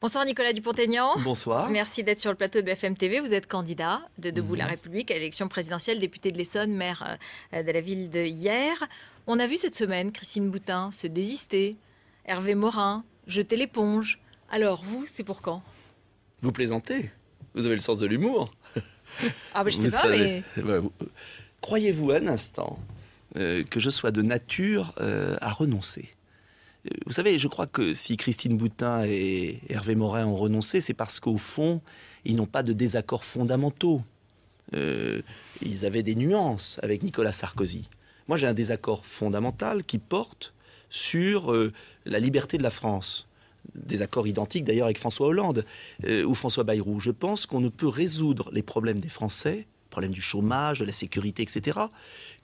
Bonsoir Nicolas Dupont-Aignan. Bonsoir. Merci d'être sur le plateau de BFM TV. Vous êtes candidat de Debout la République à l'élection présidentielle, député de l'Essonne, maire de la ville de Hyères. On a vu cette semaine Christine Boutin se désister, Hervé Morin jeter l'éponge. Alors vous, c'est pour quand? Vous plaisantez? Vous avez le sens de l'humour. Ah bah je sais pas, mais... Croyez-vous un instant que je sois de nature à renoncer? Vous savez, je crois que si Christine Boutin et Hervé Morin ont renoncé, c'est parce qu'au fond, ils n'ont pas de désaccords fondamentaux. Ils avaient des nuances avec Nicolas Sarkozy. Moi, j'ai un désaccord fondamental qui porte sur la liberté de la France. Des accords identiques d'ailleurs avec François Hollande ou François Bayrou. Je pense qu'on ne peut résoudre les problèmes des Français, problème du chômage, de la sécurité, etc.,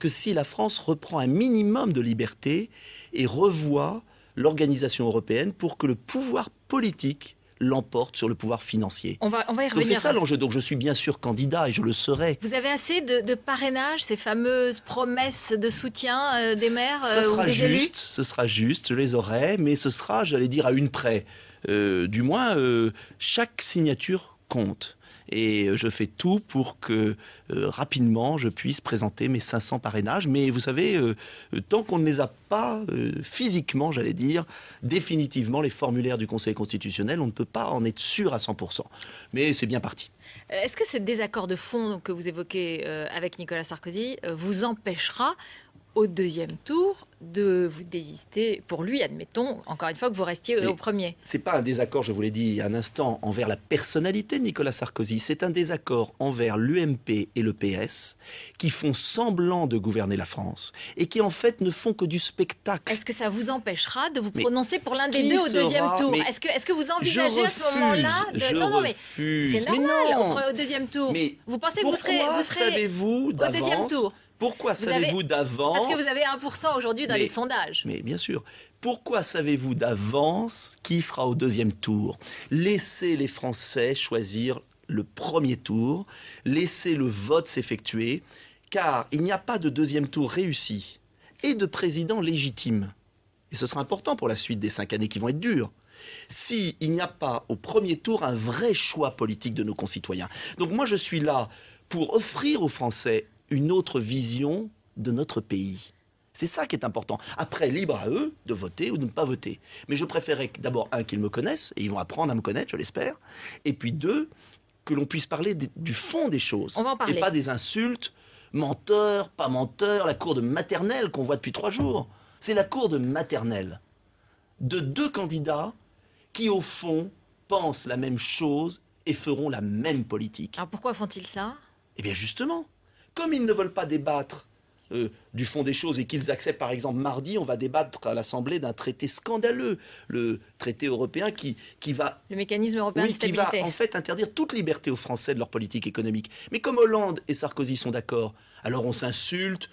que si la France reprend un minimum de liberté et revoit l'organisation européenne pour que le pouvoir politique l'emporte sur le pouvoir financier. On va y revenir. Donc c'est ça l'enjeu. Donc je suis bien sûr candidat et je le serai. Vous avez assez de parrainage, ces fameuses promesses de soutien des maires ou des élus? Ce sera juste, je les aurai, mais ce sera, j'allais dire, à une près. Du moins, chaque signature compte. Et je fais tout pour que rapidement je puisse présenter mes 500 parrainages. Mais vous savez, tant qu'on ne les a pas physiquement, j'allais dire, définitivement les formulaires du Conseil constitutionnel, on ne peut pas en être sûr à 100%. Mais c'est bien parti. Est-ce que ce désaccord de fond que vous évoquez avec Nicolas Sarkozy vous empêchera au deuxième tour de vous désister pour lui, admettons, encore une fois, que vous restiez au premier? C'est pas un désaccord, je vous l'ai dit il y a un instant, envers la personnalité de Nicolas Sarkozy. C'est un désaccord envers l'UMP et le PS qui font semblant de gouverner la France et qui en fait ne font que du spectacle. Est-ce que ça vous empêchera de vous prononcer pour l'un des deux au deuxième tour? Est-ce que vous envisagez à ce moment-là de... Non, mais c'est normal, au deuxième tour. Mais vous pensez que vous serez savez-vous au deuxième tour? Pourquoi savez-vous d'avance? Parce que vous avez 1% aujourd'hui dans les sondages. Mais bien sûr. Pourquoi savez-vous d'avance qui sera au deuxième tour? Laissez les Français choisir le premier tour. Laissez le vote s'effectuer. Car il n'y a pas de deuxième tour réussi et de président légitime. Et ce sera important pour la suite des 5 années qui vont être dures. S'il n'y a pas au premier tour un vrai choix politique de nos concitoyens. Donc moi je suis là pour offrir aux Français une autre vision de notre pays. C'est ça qui est important. Après, libre à eux de voter ou de ne pas voter. Mais je préférais d'abord, qu'ils me connaissent, et ils vont apprendre à me connaître, je l'espère. Et puis 2, que l'on puisse parler du fond des choses. On va en parler. Et pas des insultes, menteur, pas menteur, la cour de maternelle qu'on voit depuis 3 jours. C'est la cour de maternelle de 2 candidats qui, au fond, pensent la même chose et feront la même politique. Alors pourquoi font-ils ça? Eh bien justement, comme ils ne veulent pas débattre du fond des choses et qu'ils acceptent, par exemple, mardi, on va débattre à l'Assemblée d'un traité scandaleux, le traité européen qui va... Le mécanisme européen de stabilité. Qui va en fait interdire toute liberté aux Français de leur politique économique. Mais comme Hollande et Sarkozy sont d'accord, alors on s'insulte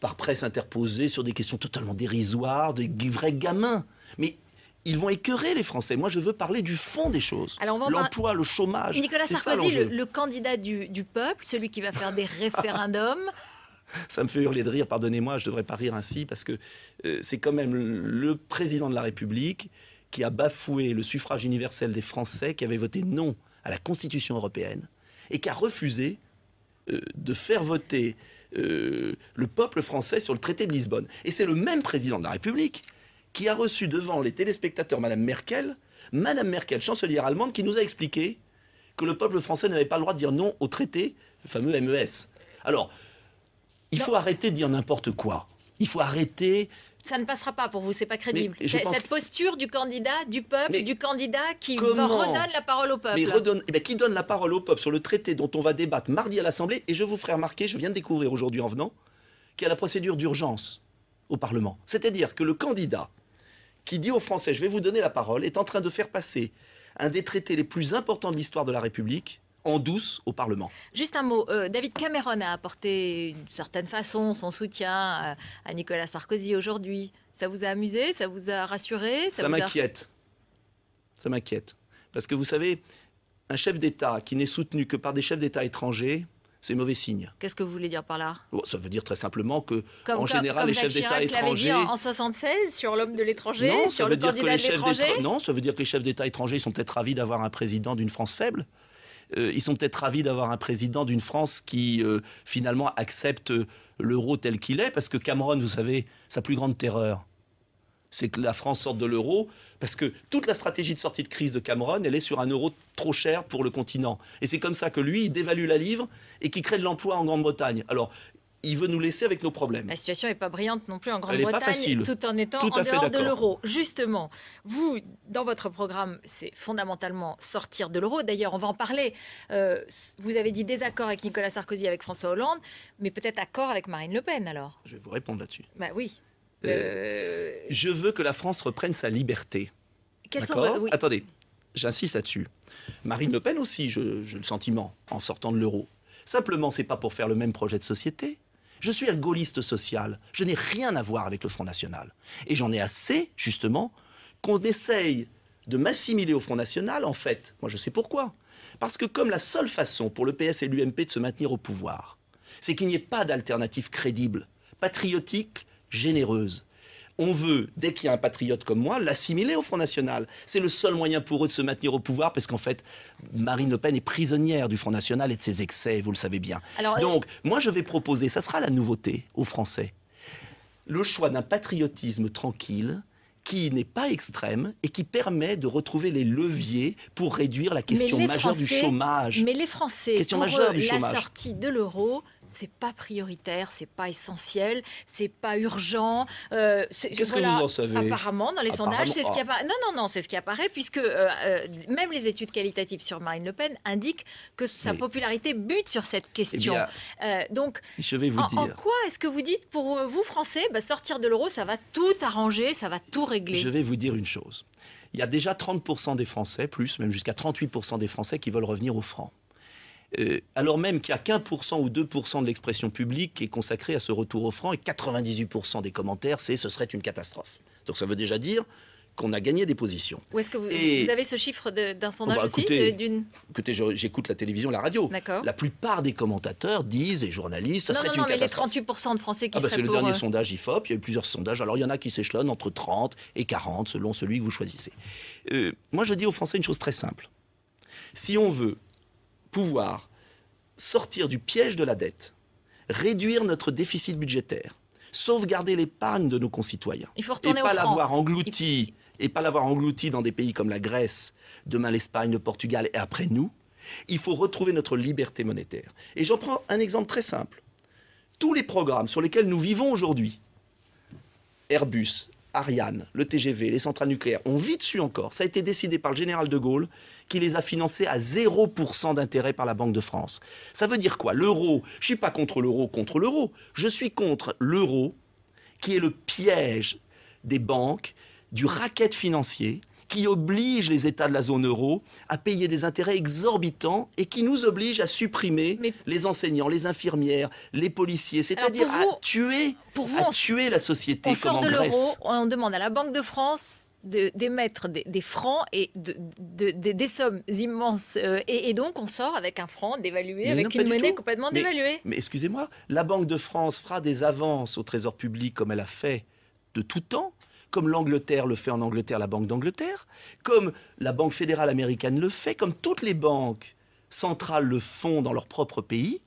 par presse interposée sur des questions totalement dérisoires, des vrais gamins. Mais... ils vont écœurer les Français. Moi, je veux parler du fond des choses. L'emploi, le chômage. Nicolas Sarkozy, le candidat du peuple, celui qui va faire des référendums. Ça me fait hurler de rire, pardonnez-moi, je ne devrais pas rire ainsi, parce que c'est quand même le président de la République qui a bafoué le suffrage universel des Français, qui avait voté non à la Constitution européenne, et qui a refusé de faire voter le peuple français sur le traité de Lisbonne. Et c'est le même président de la République qui a reçu devant les téléspectateurs Madame Merkel, chancelière allemande, qui nous a expliqué que le peuple français n'avait pas le droit de dire non au traité, le fameux MES. Alors, il faut arrêter de dire n'importe quoi. Il faut arrêter... Ça ne passera pas pour vous, c'est pas crédible. Cette posture du candidat, du peuple, du candidat qui redonne la parole au peuple. Mais qui donne la parole au peuple sur le traité dont on va débattre mardi à l'Assemblée. Et je vous ferai remarquer, je viens de découvrir aujourd'hui en venant, qu'il y a la procédure d'urgence au Parlement. C'est-à-dire que le candidat qui dit aux Français « je vais vous donner la parole » est en train de faire passer un des traités les plus importants de l'histoire de la République en douce au Parlement. Juste un mot, David Cameron a apporté d'une certaine façon son soutien à Nicolas Sarkozy aujourd'hui. Ça vous a amusé? Ça vous a rassuré? Ça m'inquiète. Ça m'inquiète. Parce que vous savez, un chef d'État qui n'est soutenu que par des chefs d'État étrangers, C'est mauvais signe. Qu'est-ce que vous voulez dire par là? Bon, ça veut dire très simplement que, en général, les chefs d'État étrangers... en 76 sur l'homme de l'étranger, Non, sur le candidat de l'étranger. Non, ça veut dire que les chefs d'État étrangers sont peut-être ravis d'avoir un président d'une France faible. Ils sont peut-être ravis d'avoir un président d'une France qui, finalement, accepte l'euro tel qu'il est. Parce que Cameron, vous savez, sa plus grande terreur, c'est que la France sorte de l'euro, parce que toute la stratégie de sortie de crise de Cameron, elle est sur un euro trop cher pour le continent. Et c'est comme ça que lui, il dévalue la livre et qu'il crée de l'emploi en Grande-Bretagne. Alors, il veut nous laisser avec nos problèmes. La situation n'est pas brillante non plus en Elle est pas Grande-Bretagne, facile. tout en étant en dehors de l'euro. Justement, vous, dans votre programme, c'est fondamentalement sortir de l'euro. D'ailleurs, on va en parler. Vous avez dit désaccord avec Nicolas Sarkozy, avec François Hollande, mais peut-être accord avec Marine Le Pen, alors? Je vais vous répondre là-dessus. Bah oui. Je veux que la France reprenne sa liberté. Oui. Attendez, j'insiste là-dessus. Marine Le Pen aussi, j'ai le sentiment, en sortant de l'euro. Simplement, c'est pas pour faire le même projet de société. Je suis un gaulliste social. Je n'ai rien à voir avec le Front National. Et j'en ai assez, justement, qu'on essaye de m'assimiler au Front National, en fait. Moi, je sais pourquoi. Parce que comme la seule façon pour le PS et l'UMP de se maintenir au pouvoir, c'est qu'il n'y ait pas d'alternative crédible, patriotique, généreuse. On veut, dès qu'il y a un patriote comme moi, l'assimiler au Front National. C'est le seul moyen pour eux de se maintenir au pouvoir, parce qu'en fait, Marine Le Pen est prisonnière du Front National et de ses excès, vous le savez bien. Donc, moi, je vais proposer, ça sera la nouveauté aux Français, le choix d'un patriotisme tranquille, qui n'est pas extrême et qui permet de retrouver les leviers pour réduire la question majeure du chômage. Mais les Français, question pour majeure eux, du chômage. La sortie de l'euro, c'est pas prioritaire, c'est pas essentiel, c'est pas urgent. Qu'est-ce que vous en savez? Apparemment, dans les sondages, c'est ce qui apparaît. Non, c'est ce qui apparaît, puisque même les études qualitatives sur Marine Le Pen indiquent que sa popularité bute sur cette question. Eh bien, donc, je vais vous dire. En quoi est-ce que vous dites, pour vous Français, sortir de l'euro, ça va tout arranger, ça va tout régler? Je vais vous dire une chose. Il y a déjà 30% des Français, plus, même jusqu'à 38% des Français qui veulent revenir au franc. Alors même qu'il n'y a qu'1% ou 2% de l'expression publique qui est consacrée à ce retour au franc, et 98% des commentaires, ce serait une catastrophe. Donc ça veut déjà dire qu'on a gagné des positions. Où est-ce que vous avez ce chiffre d'un sondage aussi Écoutez, j'écoute la télévision, la radio. La plupart des commentateurs disent, et journalistes, ça serait une catastrophe. Mais les 38% de Français qui seraient c'est le dernier sondage IFOP, il y a eu plusieurs sondages. Alors il y en a qui s'échelonnent entre 30 et 40, selon celui que vous choisissez. Moi, je dis aux Français une chose très simple. Si on veut pouvoir sortir du piège de la dette, réduire notre déficit budgétaire, sauvegarder l'épargne de nos concitoyens, il faut retourner et pas l'avoir englouti, dans des pays comme la Grèce, demain l'Espagne, le Portugal et après nous, il faut retrouver notre liberté monétaire. Et j'en prends un exemple très simple. Tous les programmes sur lesquels nous vivons aujourd'hui, Airbus, Ariane, le TGV, les centrales nucléaires, on vit dessus encore. Ça a été décidé par le général de Gaulle qui les a financés à 0% d'intérêt par la Banque de France. Ça veut dire quoi? L'euro, je ne suis pas contre l'euro. Je suis contre l'euro qui est le piège des banques, du racket financier, qui oblige les États de la zone euro à payer des intérêts exorbitants et qui nous oblige à supprimer les enseignants, les infirmières, les policiers, c'est-à-dire à tuer la société comme en Grèce. On sort de l'euro, on demande à la Banque de France d'émettre des francs et des sommes immenses. Et donc, on sort avec un franc dévalué, avec une monnaie complètement dévaluée. Mais excusez-moi, la Banque de France fera des avances au Trésor public comme elle a fait de tout temps, comme l'Angleterre le fait en Angleterre, la Banque d'Angleterre, comme la Banque fédérale américaine le fait, comme toutes les banques centrales le font dans leur propre pays,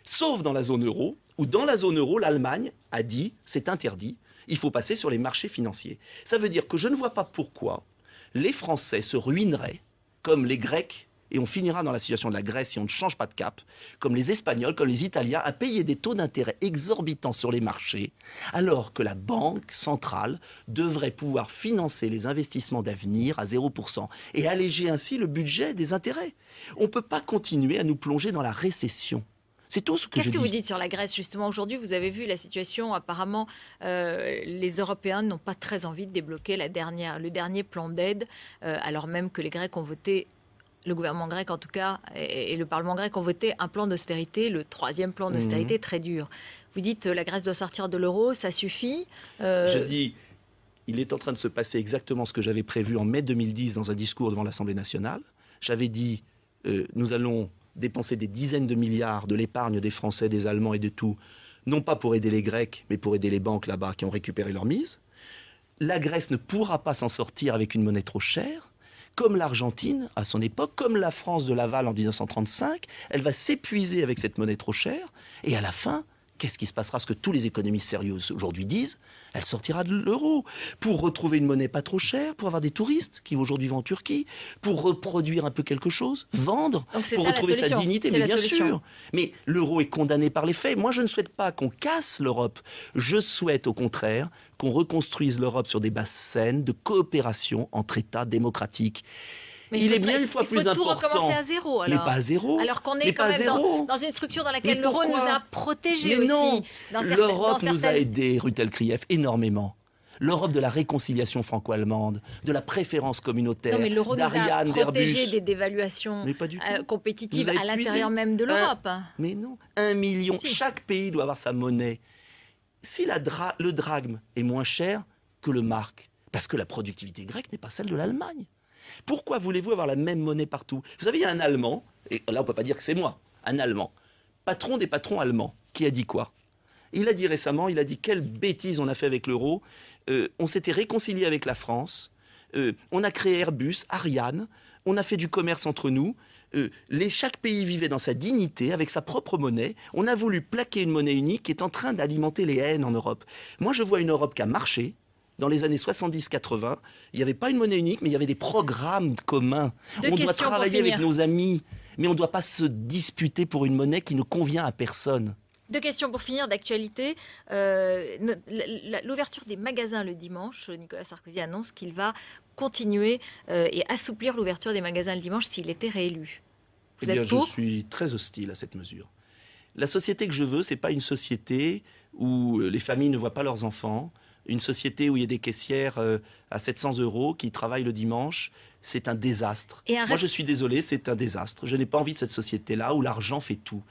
sauf dans la zone euro, où dans la zone euro, l'Allemagne a dit « c'est interdit ». Il faut passer sur les marchés financiers. Ça veut dire que je ne vois pas pourquoi les Français se ruineraient comme les Grecs, et on finira dans la situation de la Grèce si on ne change pas de cap, comme les Espagnols, comme les Italiens, à payer des taux d'intérêt exorbitants sur les marchés, alors que la Banque centrale devrait pouvoir financer les investissements d'avenir à 0% et alléger ainsi le budget des intérêts. On ne peut pas continuer à nous plonger dans la récession. C'est tout ce que je dis. Qu'est-ce que vous dites sur la Grèce, justement? Aujourd'hui, vous avez vu la situation. Apparemment, les Européens n'ont pas très envie de débloquer le dernier plan d'aide, alors même que les Grecs ont voté, le gouvernement grec en tout cas, et le Parlement grec ont voté un plan d'austérité, le 3e plan d'austérité très dur. Vous dites la Grèce doit sortir de l'euro, ça suffit Je dis, il est en train de se passer exactement ce que j'avais prévu en mai 2010 dans un discours devant l'Assemblée nationale. J'avais dit, nous allons dépenser des dizaines de milliards de l'épargne des Français, des Allemands et de tout, non pas pour aider les Grecs, mais pour aider les banques là-bas qui ont récupéré leur mise. La Grèce ne pourra pas s'en sortir avec une monnaie trop chère. Comme l'Argentine, à son époque, comme la France de Laval en 1935, elle va s'épuiser avec cette monnaie trop chère. Et à la fin, qu'est-ce qui se passera? Ce que tous les économistes sérieux aujourd'hui disent, elle sortira de l'euro. Pour retrouver une monnaie pas trop chère, pour avoir des touristes qui aujourd'hui vont en Turquie, pour reproduire un peu quelque chose, vendre, pour retrouver sa dignité. Mais bien sûr. Mais l'euro est condamné par les faits. Moi, je ne souhaite pas qu'on casse l'Europe. Je souhaite au contraire qu'on reconstruise l'Europe sur des bases saines de coopération entre États démocratiques. Mais il est bien une fois plus important. Il faut tout recommencer à zéro, alors. Mais pas à zéro. Alors qu'on est quand même dans une structure dans laquelle l'euro nous a protégés aussi. Non, l'Europe nous a aidés, Rutel Krief, énormément. L'Europe de la réconciliation franco-allemande, de la préférence communautaire, non, mais l'euro nous a protégés des dévaluations du compétitives à l'intérieur même de l'Europe. Mais non, 1 million. Si. Chaque pays doit avoir sa monnaie. Si le drachme est moins cher que le mark, parce que la productivité grecque n'est pas celle de l'Allemagne. Pourquoi voulez-vous avoir la même monnaie partout? Vous savez, il y a un Allemand, et là on ne peut pas dire que c'est moi, un Allemand, patron des patrons allemands, qui a dit quoi? Il a dit récemment, il a dit quelle bêtise on a fait avec l'euro, on s'était réconcilié avec la France, on a créé Airbus, Ariane, on a fait du commerce entre nous, chaque pays vivait dans sa dignité, avec sa propre monnaie, on a voulu plaquer une monnaie unique qui est en train d'alimenter les haines en Europe. Moi je vois une Europe qui a marché. Dans les années 70-80, il n'y avait pas une monnaie unique, mais il y avait des programmes communs. On doit travailler avec nos amis, mais on ne doit pas se disputer pour une monnaie qui ne convient à personne. 2 questions pour finir d'actualité. L'ouverture des magasins le dimanche, Nicolas Sarkozy annonce qu'il va continuer et assouplir l'ouverture des magasins le dimanche s'il était réélu. Vous êtes pour ? Je suis très hostile à cette mesure. La société que je veux, ce n'est pas une société où les familles ne voient pas leurs enfants, une société où il y a des caissières à 700 € qui travaillent le dimanche, c'est un désastre. Moi, je suis désolé, c'est un désastre. Je n'ai pas envie de cette société-là où l'argent fait tout.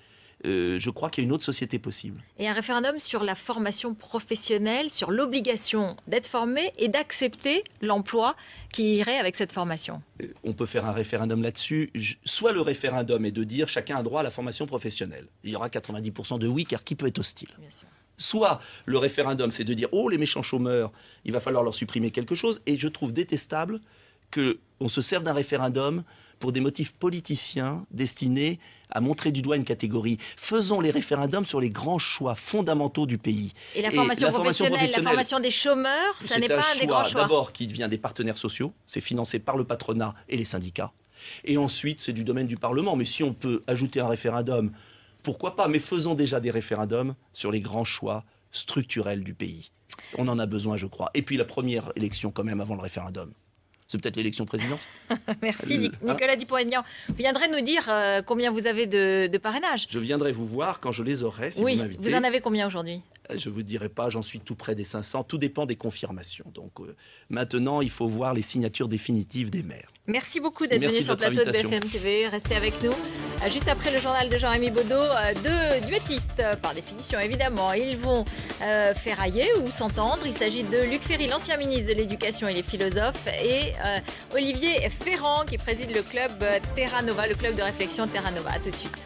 Je crois qu'il y a une autre société possible. Et un référendum sur la formation professionnelle, sur l'obligation d'être formé et d'accepter l'emploi qui irait avec cette formation. On peut faire un référendum là-dessus. Soit le référendum est de dire chacun a droit à la formation professionnelle. Il y aura 90% de oui, car qui peut être hostile? Bien sûr. Soit le référendum, c'est de dire « Oh, les méchants chômeurs, il va falloir leur supprimer quelque chose ». Et je trouve détestable qu'on se serve d'un référendum pour des motifs politiciens destinés à montrer du doigt une catégorie. Faisons les référendums sur les grands choix fondamentaux du pays. Et la formation professionnelle, la formation des chômeurs, ça n'est pas un des grands choix. D'abord, qui vient des partenaires sociaux, c'est financé par le patronat et les syndicats. Et ensuite, c'est du domaine du Parlement. Mais si on peut ajouter un référendum, pourquoi pas? Mais faisons déjà des référendums sur les grands choix structurels du pays. On en a besoin, je crois. Et puis la première élection quand même avant le référendum. C'est peut-être l'élection présidentielle. Merci Nicolas Dupont-Aignan. Vous viendrez nous dire combien vous avez de parrainages. Je viendrai vous voir quand je les aurai, si vous m'invitez. Vous en avez combien aujourd'hui? Je ne vous dirai pas, j'en suis tout près des 500. Tout dépend des confirmations. Donc maintenant, il faut voir les signatures définitives des maires. Merci beaucoup d'être venu sur le plateau de BFM TV. Restez avec nous. Juste après le journal de Jean-Rémy Baudot, 2 duettistes, par définition évidemment. Ils vont ferrailler ou s'entendre. Il s'agit de Luc Ferry, l'ancien ministre de l'Éducation et les philosophes, et Olivier Ferrand, qui préside le club Terra Nova, le club de réflexion Terra Nova. À tout de suite.